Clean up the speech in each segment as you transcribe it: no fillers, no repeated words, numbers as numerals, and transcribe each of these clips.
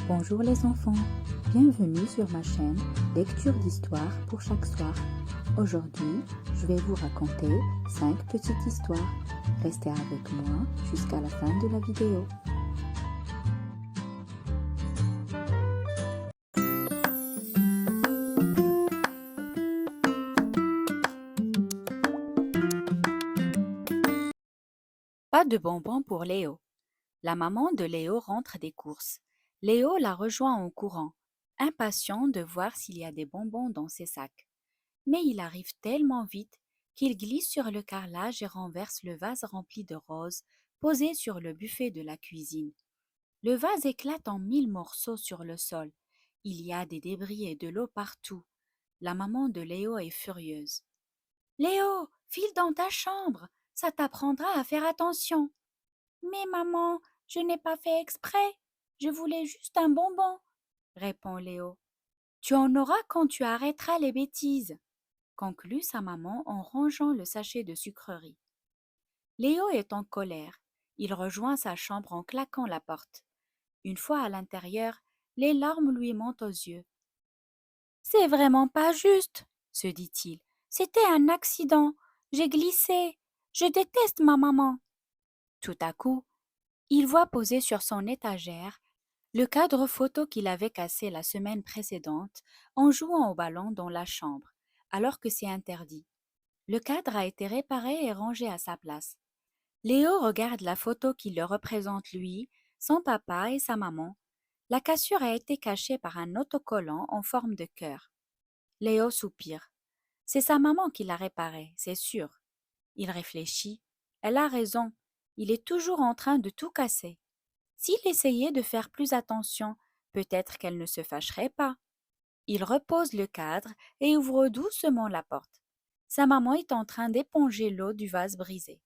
Bonjour les enfants, bienvenue sur ma chaîne Lecture d'histoire pour chaque soir. Aujourd'hui, je vais vous raconter 5 petites histoires. Restez avec moi jusqu'à la fin de la vidéo. Pas de bonbons pour Léo. La maman de Léo rentre des courses. Léo la rejoint en courant, impatient de voir s'il y a des bonbons dans ses sacs. Mais il arrive tellement vite qu'il glisse sur le carrelage et renverse le vase rempli de roses posé sur le buffet de la cuisine. Le vase éclate en 1000 morceaux sur le sol. Il y a des débris et de l'eau partout. La maman de Léo est furieuse. Léo, file dans ta chambre, ça t'apprendra à faire attention. Mais maman, je n'ai pas fait exprès. Je voulais juste un bonbon, répond Léo. Tu en auras quand tu arrêteras les bêtises, conclut sa maman en rangeant le sachet de sucreries. Léo est en colère. Il rejoint sa chambre en claquant la porte. Une fois à l'intérieur, les larmes lui montent aux yeux. C'est vraiment pas juste, se dit-il. C'était un accident. J'ai glissé. Je déteste ma maman. Tout à coup, il voit posé sur son étagère le cadre photo qu'il avait cassé la semaine précédente en jouant au ballon dans la chambre, alors que c'est interdit. Le cadre a été réparé et rangé à sa place. Léo regarde la photo qui le représente lui, son papa et sa maman. La cassure a été cachée par un autocollant en forme de cœur. Léo soupire. C'est sa maman qui l'a réparé, c'est sûr. Il réfléchit. Elle a raison. Il est toujours en train de tout casser. S'il essayait de faire plus attention, peut-être qu'elle ne se fâcherait pas. Il repose le cadre et ouvre doucement la porte. Sa maman est en train d'éponger l'eau du vase brisé.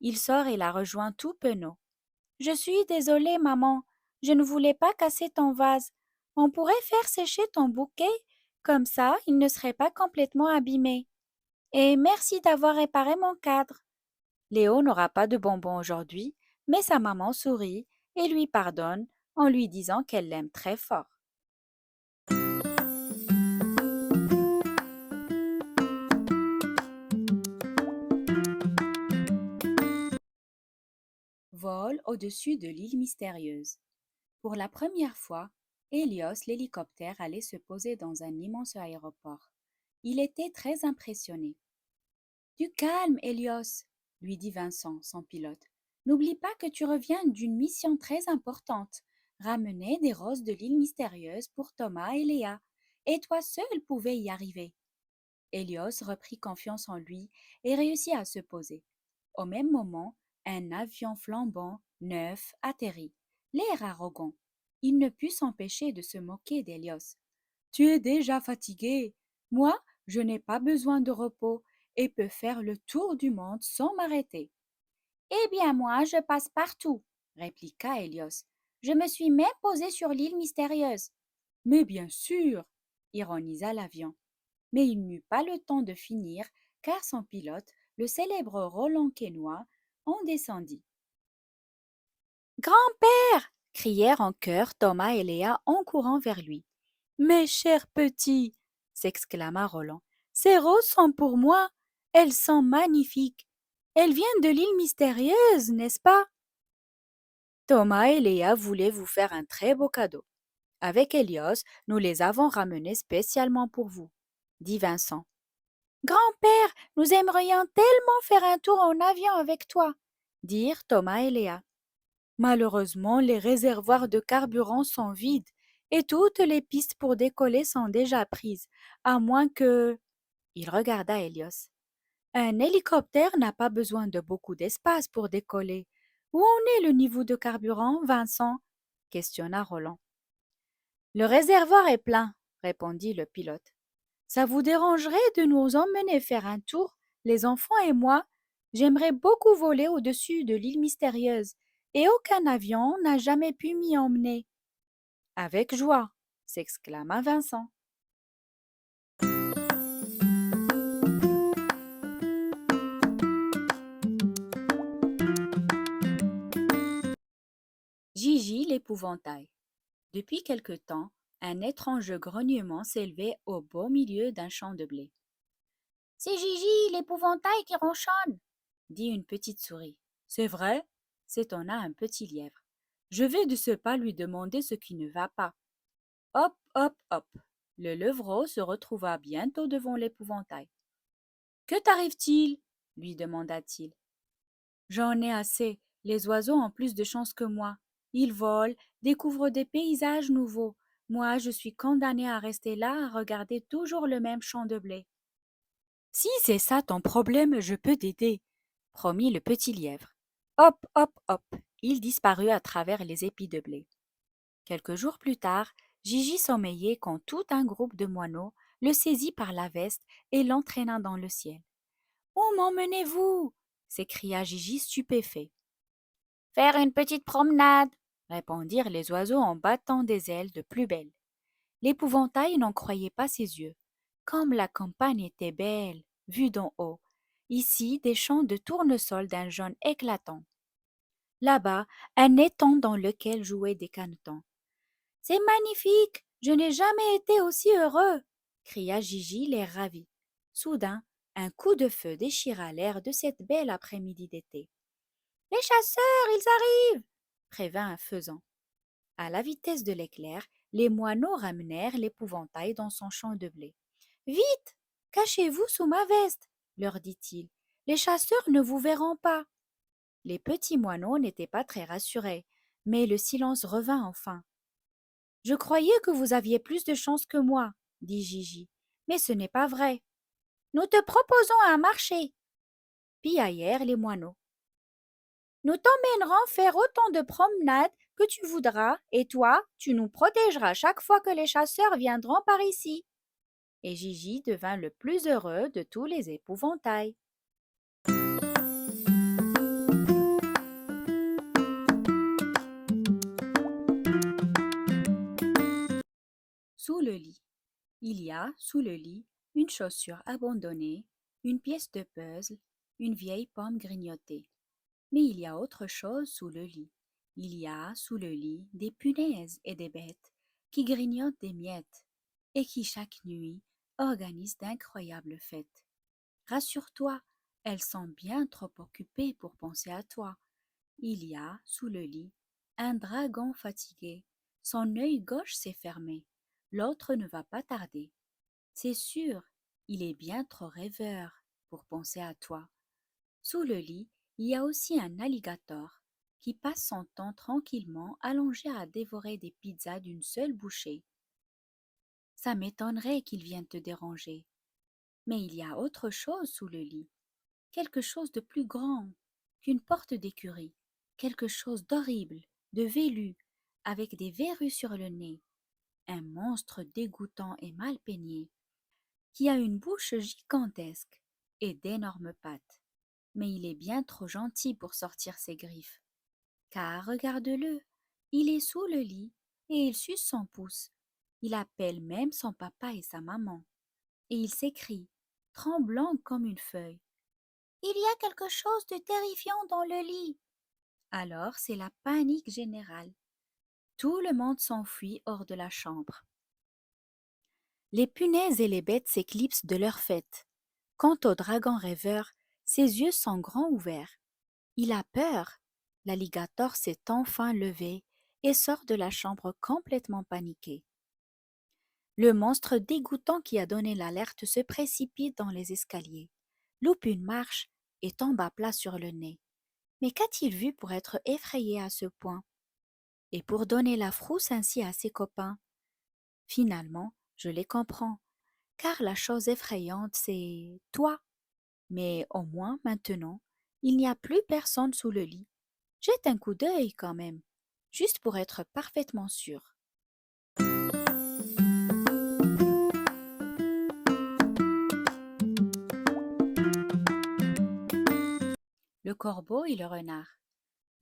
Il sort et la rejoint tout penaud. Je suis désolée, maman. Je ne voulais pas casser ton vase. On pourrait faire sécher ton bouquet. Comme ça, il ne serait pas complètement abîmé. Et merci d'avoir réparé mon cadre. Léo n'aura pas de bonbons aujourd'hui, mais sa maman sourit et lui pardonne en lui disant qu'elle l'aime très fort. Vol au-dessus de l'île mystérieuse. Pour la première fois, Hélios l'hélicoptère allait se poser dans un immense aéroport. Il était très impressionné. Du calme, Hélios, lui dit Vincent, son pilote. N'oublie pas que tu reviens d'une mission très importante, ramener des roses de l'île mystérieuse pour Thomas et Léa, et toi seul pouvais y arriver. Hélios reprit confiance en lui et réussit à se poser. Au même moment, un avion flambant, neuf, atterrit, l'air arrogant. Il ne put s'empêcher de se moquer d'Hélios. Tu es déjà fatigué. Moi, je n'ai pas besoin de repos et peux faire le tour du monde sans m'arrêter. Eh bien, moi, je passe partout, répliqua Hélios. Je me suis même posé sur l'île mystérieuse. Mais bien sûr, ironisa l'avion. Mais il n'eut pas le temps de finir, car son pilote, le célèbre Roland Quesnoy, en descendit. Grand-père! Crièrent en chœur Thomas et Léa en courant vers lui. Mes chers petits! S'exclama Roland. Ces roses sont pour moi. Elles sont magnifiques. Elles viennent de l'île mystérieuse, n'est-ce pas? Thomas et Léa voulaient vous faire un très beau cadeau. Avec Hélios, nous les avons ramenés spécialement pour vous, dit Vincent. Grand-père, nous aimerions tellement faire un tour en avion avec toi, dirent Thomas et Léa. Malheureusement, les réservoirs de carburant sont vides et toutes les pistes pour décoller sont déjà prises, à moins que... Il regarda Hélios. Un hélicoptère n'a pas besoin de beaucoup d'espace pour décoller. Où en est le niveau de carburant, Vincent? Questionna Roland. Le réservoir est plein, répondit le pilote. Ça vous dérangerait de nous emmener faire un tour, les enfants et moi? J'aimerais beaucoup voler au-dessus de l'île mystérieuse, et aucun avion n'a jamais pu m'y emmener. Avec joie, s'exclama Vincent. Gigi l'épouvantail. Depuis quelque temps, un étrange grognement s'élevait au beau milieu d'un champ de blé. C'est Gigi, l'épouvantail qui ronchonne, dit une petite souris. C'est vrai, s'étonna un petit lièvre. Je vais de ce pas lui demander ce qui ne va pas. Hop, hop, hop. Le levreau se retrouva bientôt devant l'épouvantail. Que t'arrive-t-il lui demanda-t-il. J'en ai assez. Les oiseaux ont plus de chance que moi. Ils volent, découvrent des paysages nouveaux. Moi, je suis condamné à rester là à regarder toujours le même champ de blé. Si c'est ça ton problème, je peux t'aider, promit le petit lièvre. Hop, hop, hop. Il disparut à travers les épis de blé. Quelques jours plus tard, Gigi sommeillait quand tout un groupe de moineaux le saisit par la veste et l'entraîna dans le ciel. Où m'emmenez-vous s'écria Gigi stupéfait. Faire une petite promenade, répondirent les oiseaux en battant des ailes de plus belle. L'épouvantail n'en croyait pas ses yeux. Comme la campagne était belle, vue d'en haut. Ici, des champs de tournesol d'un jaune éclatant. Là-bas, un étang dans lequel jouaient des canetons. C'est magnifique! Je n'ai jamais été aussi heureux! Cria Gigi, l'air ravi. Soudain, un coup de feu déchira l'air de cette belle après-midi d'été. Les chasseurs, ils arrivent! Prévint un faisan. À la vitesse de l'éclair, les moineaux ramenèrent l'épouvantail dans son champ de blé. Vite! Cachez-vous sous ma veste, leur dit-il. Les chasseurs ne vous verront pas. Les petits moineaux n'étaient pas très rassurés, mais le silence revint enfin. Je croyais que vous aviez plus de chance que moi, dit Gigi, mais ce n'est pas vrai. Nous te proposons un marché, piaillèrent les moineaux. Nous t'emmènerons faire autant de promenades que tu voudras, et toi, tu nous protégeras chaque fois que les chasseurs viendront par ici. Et Gigi devint le plus heureux de tous les épouvantails. Sous le lit. Il y a, sous le lit, une chaussure abandonnée, une pièce de puzzle, une vieille pomme grignotée. Mais il y a autre chose sous le lit. Il y a, sous le lit, des punaises et des bêtes qui grignotent des miettes et qui, chaque nuit, organisent d'incroyables fêtes. Rassure-toi, elles sont bien trop occupées pour penser à toi. Il y a, sous le lit, un dragon fatigué. Son œil gauche s'est fermé, l'autre ne va pas tarder. C'est sûr, il est bien trop rêveur pour penser à toi. Sous le lit, il y a aussi un alligator qui passe son temps tranquillement allongé à dévorer des pizzas d'une seule bouchée. Ça m'étonnerait qu'il vienne te déranger. Mais il y a autre chose sous le lit, quelque chose de plus grand qu'une porte d'écurie, quelque chose d'horrible, de velu, avec des verrues sur le nez, un monstre dégoûtant et mal peigné, qui a une bouche gigantesque et d'énormes pattes. Mais il est bien trop gentil pour sortir ses griffes. Car regarde-le, il est sous le lit et il suce son pouce. Il appelle même son papa et sa maman. Et il s'écrie, tremblant comme une feuille. Il y a quelque chose de terrifiant dans le lit. Alors c'est la panique générale. Tout le monde s'enfuit hors de la chambre. Les punaises et les bêtes s'éclipsent de leur fête. Quant au dragon rêveur, ses yeux sont grands ouverts. Il a peur. L'alligator s'est enfin levé et sort de la chambre complètement paniqué. Le monstre dégoûtant qui a donné l'alerte se précipite dans les escaliers, loupe une marche et tombe à plat sur le nez. Mais qu'a-t-il vu pour être effrayé à ce point? Et pour donner la frousse ainsi à ses copains? Finalement, je les comprends, car la chose effrayante, c'est toi. Mais au moins maintenant, il n'y a plus personne sous le lit. Jette un coup d'œil quand même, juste pour être parfaitement sûr. Le corbeau et le renard.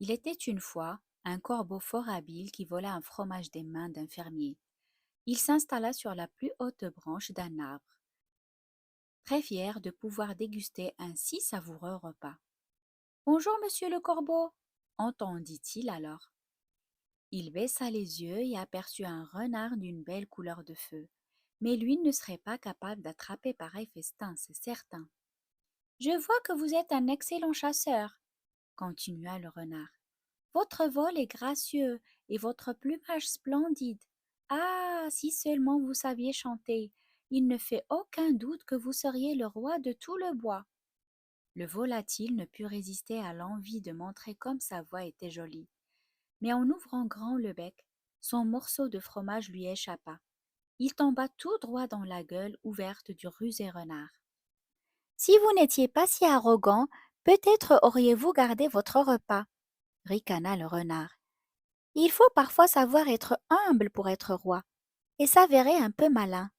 Il était une fois un corbeau fort habile qui vola un fromage des mains d'un fermier. Il s'installa sur la plus haute branche d'un arbre, très fier de pouvoir déguster un si savoureux repas. Bonjour, monsieur le corbeau, entendit-il alors. Il baissa les yeux et aperçut un renard d'une belle couleur de feu. Mais lui ne serait pas capable d'attraper pareil festin, c'est certain. Je vois que vous êtes un excellent chasseur, continua le renard. Votre vol est gracieux et votre plumage splendide. Ah, si seulement vous saviez chanter, il ne fait aucun doute que vous seriez le roi de tout le bois. Le volatile ne put résister à l'envie de montrer comme sa voix était jolie. Mais en ouvrant grand le bec, son morceau de fromage lui échappa. Il tomba tout droit dans la gueule ouverte du rusé renard. Si vous n'étiez pas si arrogant, peut-être auriez-vous gardé votre repas, ricana le renard. Il faut parfois savoir être humble pour être roi, et s'avérer un peu malin.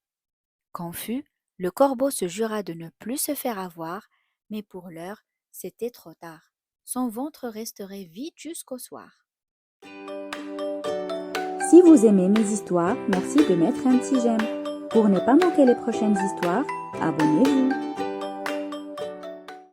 Confus, le corbeau se jura de ne plus se faire avoir, mais pour l'heure, c'était trop tard. Son ventre resterait vide jusqu'au soir. Si vous aimez mes histoires, merci de mettre un petit j'aime. Pour ne pas manquer les prochaines histoires, abonnez-vous.